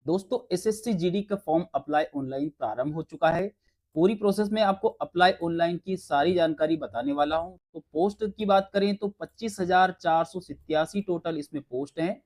दोस्तों SSC GD का form apply online प्रारंभ हो चुका है। पूरी प्रोसेस में आपको अप्लाई ऑनलाइन की सारी जानकारी बताने वाला हूं। तो पोस्ट की बात करें तो 25,487 टोटल इसमें पोस्ट हैं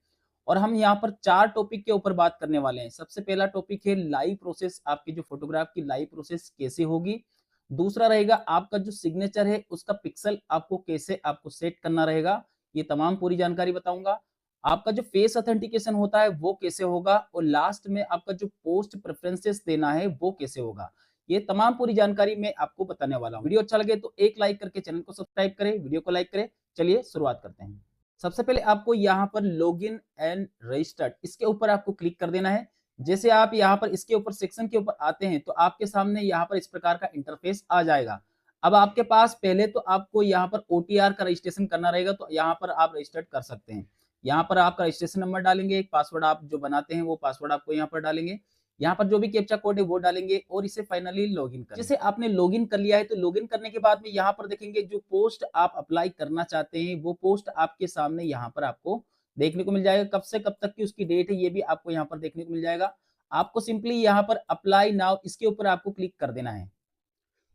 और हम यहां पर 4 टॉपिक के ऊपर बात करने वाले हैं। सबसे पहला टॉपिक है लाइव प्रोसेस, आपकी जो फोटोग्राफ की लाइव प्रोसेस कैसे होगी। दूसरा रहेगा आपका जो सिग्नेचर है उसका पिक्सल आपको कैसे आपको सेट करना रहेगा, ये तमाम पूरी जानकारी बताऊंगा। आपका जो फेस ऑथेंटिकेशन होता है वो कैसे होगा और लास्ट में आपका जो पोस्ट प्रेफरेंसेस देना है वो कैसे होगा, ये तमाम पूरी जानकारी मैं आपको बताने वाला हूं। वीडियो अच्छा लगे तो एक लाइक करके चैनल को सब्सक्राइब करें, वीडियो को लाइक करें। चलिए शुरुआत करते हैं। सबसे पहले आपको यहाँ पर लॉगिन एंड रजिस्टर्ड इसके ऊपर आपको क्लिक कर देना है। जैसे आप यहाँ पर इसके ऊपर सेक्शन के ऊपर आते हैं तो आपके सामने यहाँ पर इस प्रकार का इंटरफेस आ जाएगा। अब आपके पास पहले तो आपको यहाँ पर ओटीआर का रजिस्ट्रेशन करना रहेगा, तो यहाँ पर आप रजिस्टर्ड कर सकते हैं। यहाँ पर आपका रजिस्ट्रेशन नंबर डालेंगे, एक पासवर्ड आप जो बनाते हैं वो पासवर्ड आपको यहाँ पर डालेंगे। यहाँ पर जो भी कैप्चा कोड है वो डालेंगे और इसे फाइनली लॉगिन करें। जैसे आपने लॉगिन कर लिया है तो लॉगिन करने के बाद में यहाँ पर देखेंगे जो पोस्ट आप अप्लाई करना चाहते हैं वो पोस्ट आपके सामने यहाँ पर आपको देखने को मिल जाएगा। कब से कब तक की उसकी डेट है ये भी आपको यहाँ पर देखने को मिल जाएगा। आपको सिंपली यहाँ पर अप्लाई नाउ इसके ऊपर आपको क्लिक कर देना है।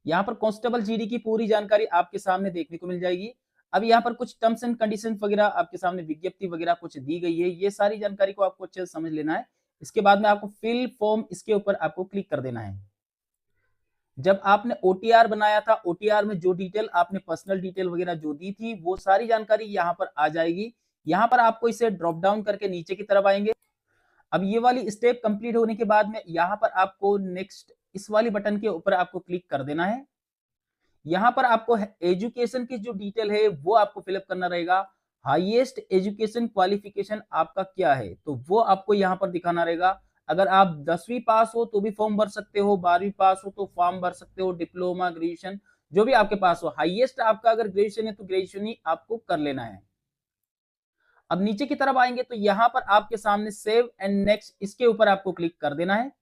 यहाँ पर कांस्टेबल जीडी की पूरी जानकारी आपके सामने देखने को मिल जाएगी। अब यहाँ पर कुछ टर्म्स एंड कंडीशन वगैरह आपके सामने विज्ञप्ति वगैरह कुछ दी गई है, ये सारी जानकारी को आपको अच्छे से समझ लेना है। इसके बाद में आपको फिल फॉर्म इसके ऊपर आपको क्लिक कर देना है। जब आपने ओटीआर बनाया था, ओटीआर में जो डिटेल आपने पर्सनल डिटेल वगैरह जो दी थी वो सारी जानकारी यहाँ पर आ जाएगी। यहाँ पर आपको इसे ड्रॉप डाउन करके नीचे की तरफ आएंगे। अब ये वाली स्टेप कंप्लीट होने के बाद में यहाँ पर आपको नेक्स्ट इस वाली बटन के ऊपर आपको क्लिक कर देना है। यहाँ पर आपको एजुकेशन की जो डिटेल है वो आपको फिलअप करना रहेगा। हाईएस्ट एजुकेशन क्वालिफिकेशन आपका क्या है तो वो आपको यहाँ पर दिखाना रहेगा। अगर आप 10वीं पास हो तो भी फॉर्म भर सकते हो, 12वीं पास हो तो फॉर्म भर सकते हो, डिप्लोमा ग्रेजुएशन जो भी आपके पास हो। हाईएस्ट आपका अगर ग्रेजुएशन है तो ग्रेजुएशन ही आपको कर लेना है। अब नीचे की तरफ आएंगे तो यहाँ पर आपके सामने सेव एंड नेक्स्ट इसके ऊपर आपको क्लिक कर देना है।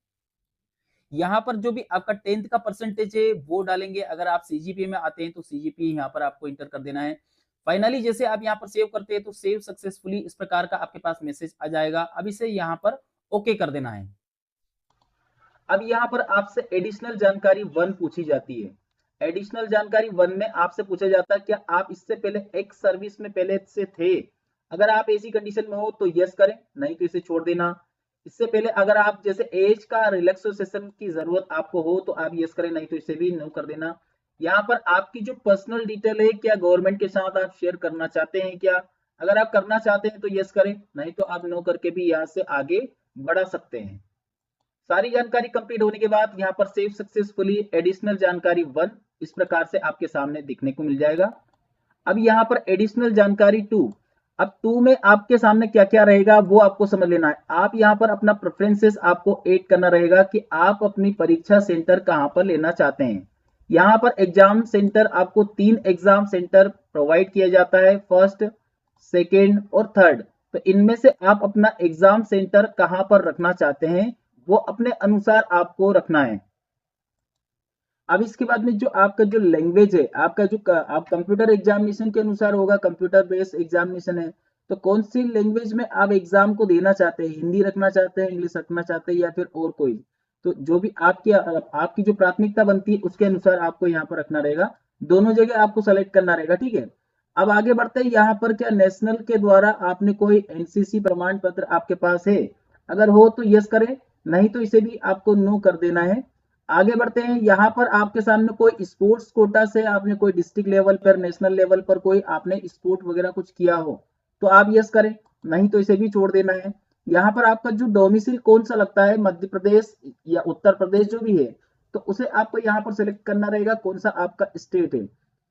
यहाँ पर जो भी आपका 10th का परसेंटेज है वो डालेंगे। अगर आप सीजीपीए में आते हैं तो सीजीपीए यहाँ पर आपको इंटर कर देना है। फाइनली जैसे आप यहाँ पर सेव करते हैं तो सेव सक्सेसफुली इस प्रकार का आपके पास मैसेज आ जाएगा। अब इसे यहाँ पर ओके कर देना है। अब यहाँ पर आपसे एडिशनल जानकारी 1 पूछी जाती है। एडिशनल जानकारी 1 में आपसे पूछा जाता है क्या आप इससे पहले एक सर्विस में पहले से थे। अगर आप ऐसी कंडीशन में हो तो यस करें, नहीं तो इसे छोड़ देना। इससे पहले अगर आप जैसे एज का रिलैक्सेशन की जरूरत आपको हो तो आप यस करें, नहीं तो इसे भी नो कर देना। यहाँ पर आपकी जो पर्सनल डिटेल है क्या गवर्नमेंट के साथ आप शेयर करना चाहते हैं क्या। अगर आप करना चाहते हैं तो यस करें, नहीं तो आप नो करके भी यहाँ से आगे बढ़ा सकते हैं। सारी जानकारी कंप्लीट होने के बाद यहाँ पर सेव सक्सेसफुली एडिशनल जानकारी 1 इस प्रकार से आपके सामने दिखने को मिल जाएगा। अब यहाँ पर एडिशनल जानकारी 2, अब 2 में आपके सामने क्या क्या रहेगा वो आपको समझ लेना है। आप यहाँ पर अपना प्रेफरेंसेस आपको ऐड करना रहेगा कि आप अपनी परीक्षा सेंटर कहाँ पर लेना चाहते हैं। यहाँ पर एग्जाम सेंटर आपको 3 एग्जाम सेंटर प्रोवाइड किया जाता है, फर्स्ट, सेकेंड और थर्ड। तो इनमें से आप अपना एग्जाम सेंटर कहाँ पर रखना चाहते हैं वो अपने अनुसार आपको रखना है। अब इसके बाद में जो आपका जो लैंग्वेज है, आपका जो आप कंप्यूटर एग्जामिनेशन के अनुसार होगा, कंप्यूटर बेस्ड एग्जामिनेशन है, तो कौन सी लैंग्वेज में आप एग्जाम को देना चाहते हैं, हिंदी रखना चाहते हैं, इंग्लिश रखना चाहते हैं या फिर और कोई। तो जो भी आपकी जो प्राथमिकता बनती है उसके अनुसार आपको यहाँ पर रखना रहेगा। दोनों जगह आपको सेलेक्ट करना रहेगा, ठीक है। अब आगे बढ़ते हैं। यहाँ पर क्या नेशनल के द्वारा आपने कोई एनसीसी प्रमाण पत्र आपके पास है, अगर हो तो यस करें, नहीं तो इसे भी आपको नो कर देना है। आगे बढ़ते हैं। यहाँ पर आपके सामने कोई स्पोर्ट्स कोटा से आपने कोई डिस्ट्रिक्ट लेवल पर, नेशनल लेवल पर कोई आपने स्पोर्ट वगैरह कुछ किया हो तो आप यस करें, नहीं तो इसे भी छोड़ देना है। यहाँ पर आपका जो डोमिसाइल कौन सा लगता है, मध्य प्रदेश या उत्तर प्रदेश जो भी है, तो उसे आपको यहाँ पर सेलेक्ट करना रहेगा कौन सा आपका स्टेट है।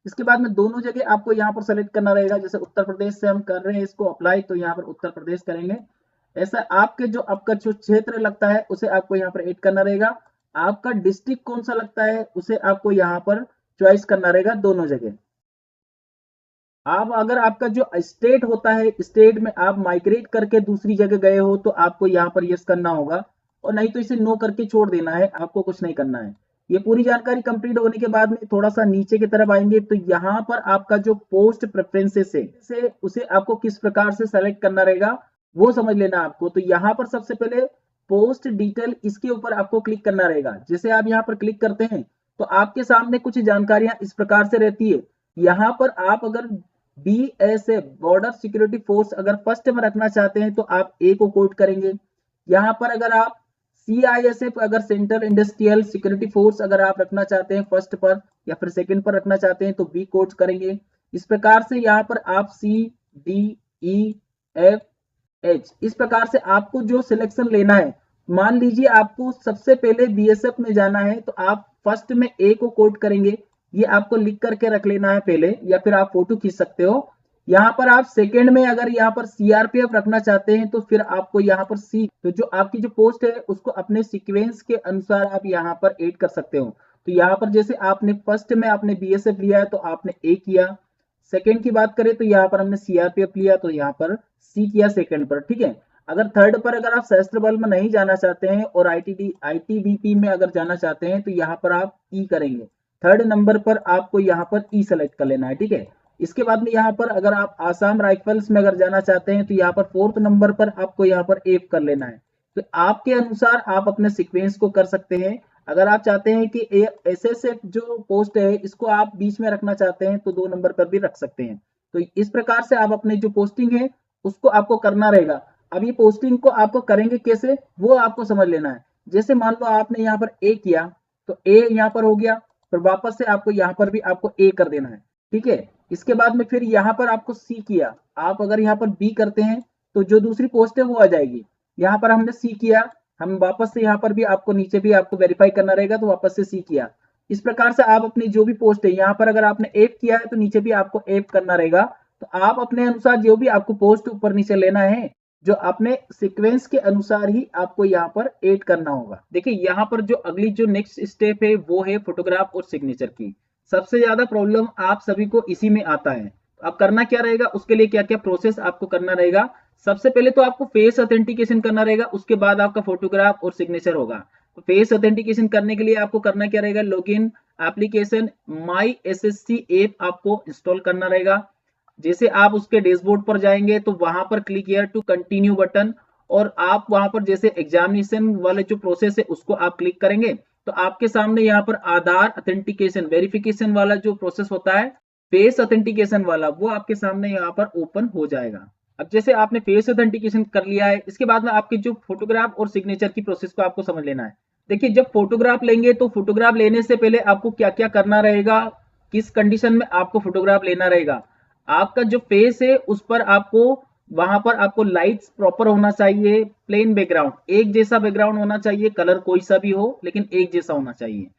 इसके बाद में दोनों जगह आपको यहाँ पर सेलेक्ट करना रहेगा। जैसे उत्तर प्रदेश से हम कर रहे हैं इसको अप्लाई तो यहाँ पर उत्तर प्रदेश करेंगे। ऐसा आपके जो आपका जो क्षेत्र लगता है उसे आपको यहाँ पर ऐड करना रहेगा। आपका डिस्ट्रिक्ट कौन सा लगता है उसे आपको यहाँ पर चॉइस करना रहेगा, दोनों जगह। आप अगर आपका जो स्टेट होता है, स्टेट में आप माइग्रेट करके दूसरी जगह गए हो तो आपको यहाँ पर यस करना होगा, और नहीं तो इसे नो करके छोड़ देना है, आपको कुछ नहीं करना है। ये पूरी जानकारी कंप्लीट होने के बाद में थोड़ा सा नीचे की तरफ आएंगे तो यहाँ पर आपका जो पोस्ट प्रेफरेंसेस है उसे आपको किस प्रकार से सेलेक्ट करना रहेगा वो समझ लेना आपको। तो यहाँ पर सबसे पहले पोस्ट डिटेल इसके ऊपर आपको क्लिक करना रहेगा। जैसे आप यहाँ पर क्लिक करते हैं तो आपके सामने कुछ जानकारियां इस प्रकार से रहती है। यहाँ पर आप अगर BSF बॉर्डर सिक्योरिटी फोर्स अगर फर्स्ट में रखना चाहते हैं तो आप ए को कोड करेंगे। यहाँ पर अगर आप CISF अगर सेंट्रल इंडस्ट्रियल सिक्योरिटी फोर्स अगर आप रखना चाहते हैं फर्स्ट पर या फिर सेकंड पर रखना चाहते हैं तो बी कोड करेंगे। इस प्रकार से यहाँ पर आप CDEFH इस प्रकार से आपको जो सिलेक्शन लेना है, मान लीजिए आपको सबसे पहले BSF में जाना है तो आप फर्स्ट में ए को कोड करेंगे। ये आपको लिख करके रख लेना है पहले, या फिर आप फोटो खींच सकते हो। यहाँ पर आप सेकंड में अगर यहाँ पर CRPF रखना चाहते हैं तो फिर आपको यहाँ पर सी, तो जो आपकी जो पोस्ट है उसको अपने सीक्वेंस के अनुसार आप यहाँ पर ऐड कर सकते हो। तो यहाँ पर जैसे आपने फर्स्ट में आपने BSF लिया है तो आपने ए किया। सेकंड की बात करें तो यहाँ पर हमने CRPF लिया तो यहाँ पर सी किया सेकंड पर, ठीक है। अगर थर्ड पर अगर आप सशस्त्र बल में नहीं जाना चाहते हैं और ITBP में अगर जाना चाहते हैं तो यहाँ पर आप ई करेंगे। थर्ड नंबर पर आपको यहाँ पर ई सेलेक्ट कर लेना है, ठीक है। इसके बाद में यहाँ पर अगर आप आसाम राइफल्स में अगर जाना चाहते हैं तो यहाँ पर फोर्थ नंबर पर आपको यहाँ पर एफ कर लेना है। तो आपके अनुसार आप अपने सीक्वेंस को कर सकते हैं। अगर आप चाहते हैं कि SSF जो पोस्ट है इसको आप बीच में रखना चाहते हैं तो 2 नंबर पर भी रख सकते हैं। तो इस प्रकार से आप अपने जो पोस्टिंग है उसको आपको करना रहेगा। अब ये पोस्टिंग को आपको करेंगे कैसे वो आपको समझ लेना है। जैसे मान लो आपने यहाँ पर ए किया तो ए यहाँ पर हो गया, फिर वापस से आपको यहाँ पर भी आपको ए कर देना है, ठीक है। इसके बाद में फिर यहाँ पर आपको सी किया, आप अगर यहाँ पर बी करते हैं तो जो दूसरी पोस्ट है वो आ जाएगी। यहाँ पर हमने सी किया, हम वापस से यहाँ पर भी आपको नीचे भी आपको वेरीफाई करना रहेगा तो वापस से सी किया। इस प्रकार से आप अपनी जो भी पोस्ट है यहाँ पर अगर आपने एफ किया है तो नीचे भी आपको एफ करना रहेगा। तो आप अपने अनुसार जो भी आपको पोस्ट ऊपर नीचे लेना है जो अपने सीक्वेंस के अनुसार ही आपको यहाँ पर ऐड करना होगा। देखिए यहाँ पर जो अगली जो नेक्स्ट स्टेप है वो है फोटोग्राफ और सिग्नेचर की। सबसे ज्यादा प्रॉब्लम आप सभी को इसी में आता है। तो अब करना क्या रहेगा, उसके लिए क्या क्या प्रोसेस आपको करना रहेगा। सबसे पहले तो आपको फेस ऑथेंटिकेशन करना रहेगा, उसके बाद आपका फोटोग्राफ और सिग्नेचर होगा। तो फेस ऑथेंटिकेशन करने के लिए आपको करना क्या रहेगा, लॉगिन एप्लीकेशन माई SSC ऐप आपको इंस्टॉल करना रहेगा। जैसे आप उसके डैशबोर्ड पर जाएंगे तो वहां पर click here to continue button, और आप वहां पर जैसे एग्जामिनेशन वाले जो प्रोसेस है उसको आप क्लिक करेंगे तो आपके सामने यहाँ पर आधार ऑथेंटिकेशन वेरिफिकेशन वाला जो प्रोसेस होता है फेस ऑथेंटिकेशन वाला वो आपके सामने यहाँ पर ओपन हो जाएगा। अब जैसे आपने फेस ऑथेंटिकेशन कर लिया है, इसके बाद में आपके जो फोटोग्राफ और सिग्नेचर की प्रोसेस को आपको समझ लेना है। देखिए जब फोटोग्राफ लेंगे तो फोटोग्राफ लेने से पहले आपको क्या क्या करना रहेगा, किस कंडीशन में आपको फोटोग्राफ लेना रहेगा। आपका जो फेस है उस पर आपको वहां पर आपको लाइट्स प्रॉपर होना चाहिए, प्लेन बैकग्राउंड एक जैसा बैकग्राउंड होना चाहिए, कलर कोई सा भी हो लेकिन एक जैसा होना चाहिए।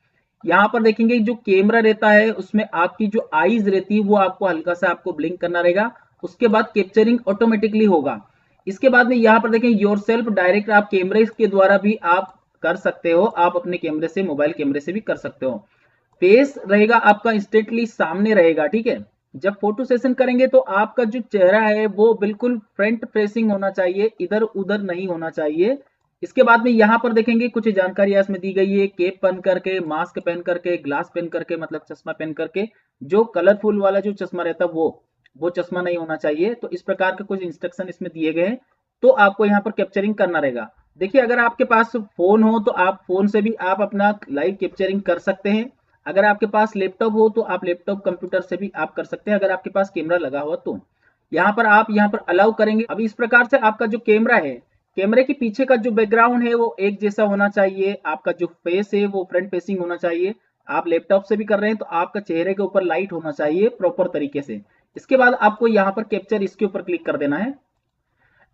यहाँ पर देखेंगे जो कैमरा रहता है उसमें आपकी जो आईज रहती है वो आपको हल्का सा आपको ब्लिंक करना रहेगा, उसके बाद कैप्चरिंग ऑटोमेटिकली होगा। इसके बाद में यहाँ पर देखें योरसेल्फ डायरेक्ट आप कैमरे के द्वारा भी आप कर सकते हो, आप अपने कैमरे से मोबाइल कैमरे से भी कर सकते हो। फेस रहेगा आपका इंस्टेंटली सामने रहेगा, ठीक है। जब फोटो सेशन करेंगे तो आपका जो चेहरा है वो बिल्कुल फ्रंट फेसिंग होना चाहिए, इधर उधर नहीं होना चाहिए। इसके बाद में यहाँ पर देखेंगे कुछ जानकारी इसमें दी गई है, कैप पहन करके, मास्क पहन करके, ग्लास पहन करके मतलब चश्मा पहन करके, जो कलरफुल वाला जो चश्मा रहता है वो चश्मा नहीं होना चाहिए। तो इस प्रकार के कुछ इंस्ट्रक्शन इसमें दिए गए हैं, तो आपको यहाँ पर कैप्चरिंग करना रहेगा। देखिए अगर आपके पास फोन हो तो आप फोन से भी आप अपना लाइव कैप्चरिंग कर सकते हैं। अगर आपके पास लैपटॉप हो तो आप लैपटॉप कंप्यूटर से भी आप कर सकते हैं, अगर आपके पास कैमरा लगा हुआ तो यहाँ पर आप यहाँ पर अलाउ करेंगे। अब इस प्रकार से आपका जो कैमरा है, कैमरे के पीछे का जो बैकग्राउंड है वो एक जैसा होना चाहिए, आपका जो फेस है वो फ्रंट फेसिंग होना चाहिए। आप लैपटॉप से भी कर रहे हैं तो आपका चेहरे के ऊपर लाइट होना चाहिए प्रॉपर तरीके से। इसके बाद आपको यहाँ पर कैप्चर इसके ऊपर क्लिक कर देना है।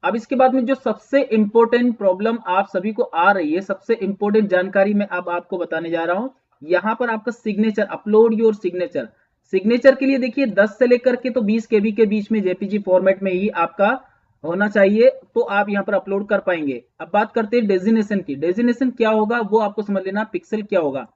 अब इसके बाद में जो सबसे इंपॉर्टेंट प्रॉब्लम आप सभी को आ रही है, सबसे इंपॉर्टेंट जानकारी मैं अब आपको बताने जा रहा हूं। यहाँ पर आपका signature, upload your signature. Signature के लिए देखिए 10 से लेकर के तो 20 KB के बीच में JPG फॉर्मेट में ही आपका होना चाहिए, तो आप यहाँ पर अपलोड कर पाएंगे। अब बात करते हैं डेजिग्नेशन की। डेजिग्नेशन क्या होगा वो आपको समझ लेना, पिक्सल क्या होगा।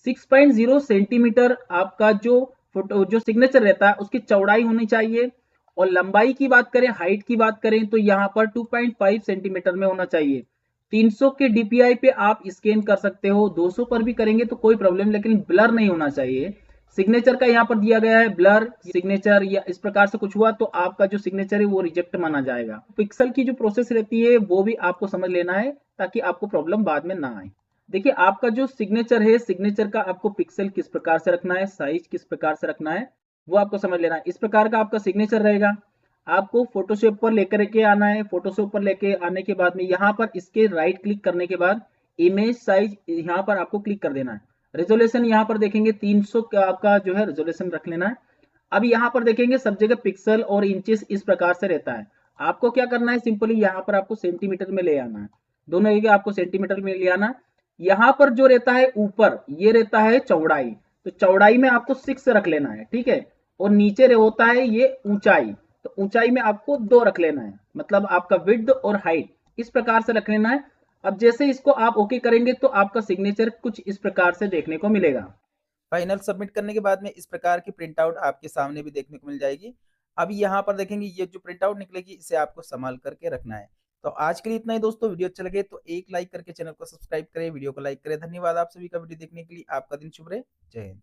6.0 सेंटीमीटर आपका जो फोटो जो सिग्नेचर रहता है उसकी चौड़ाई होनी चाहिए, और लंबाई की बात करें, हाइट की बात करें तो यहाँ पर 2.5 सेंटीमीटर में होना चाहिए। 300 के DPI पे आप स्कैन कर सकते हो, 200 पर भी करेंगे तो कोई प्रॉब्लम, लेकिन ब्लर नहीं होना चाहिए। सिग्नेचर का यहाँ पर दिया गया है ब्लर सिग्नेचर या इस प्रकार से कुछ हुआ तो आपका जो सिग्नेचर है वो रिजेक्ट माना जाएगा। पिक्सल की जो प्रोसेस रहती है वो भी आपको समझ लेना है ताकि आपको प्रॉब्लम बाद में ना आए। देखिए आपका जो सिग्नेचर है, सिग्नेचर का आपको पिक्सल किस प्रकार से रखना है, साइज किस प्रकार से रखना है वो आपको समझ लेना है। इस प्रकार का आपका सिग्नेचर रहेगा। आपको फोटोशॉप पर लेकर के आना है। फोटोशॉप पर लेके आने के बाद में यहाँ पर इसके राइट क्लिक करने के बाद इमेज साइज यहाँ पर आपको क्लिक कर देना है। रेजोल्यूशन यहाँ पर देखेंगे 300 का आपका जो है रेजोल्यूशन रख लेना है। अब यहाँ पर देखेंगे सब जगह पिक्सल और इंचेस इस प्रकार से रहता है। आपको क्या करना है, सिंपली यहाँ पर आपको सेंटीमीटर में ले आना है। दोनों जगह आपको सेंटीमीटर में ले आना। यहाँ पर जो रहता है ऊपर ये रहता है चौड़ाई, तो चौड़ाई में आपको 6 रख लेना है, ठीक है। और नीचे होता है ये ऊंचाई, तो ऊंचाई में आपको 2 रख लेना है, मतलब आपका विड्थ और हाइट इस प्रकार से रख लेना है। अब जैसे इसको आप ओके करेंगे तो आपका सिग्नेचर कुछ इस प्रकार से देखने को मिलेगा। फाइनल सबमिट करने के बाद में इस प्रकार की प्रिंट आउट आपके सामने भी देखने को मिल जाएगी। अब यहाँ पर देखेंगे ये जो प्रिंट आउट निकलेगी इसे आपको संभाल करके रखना है। तो आज के लिए इतना ही दोस्तों। वीडियो अच्छा लगे तो एक लाइक करके चैनल को सब्सक्राइब करें, वीडियो को लाइक करें। धन्यवाद आप सभी का वीडियो देखने के लिए। आपका दिन शुभ रहे। जय हिंद।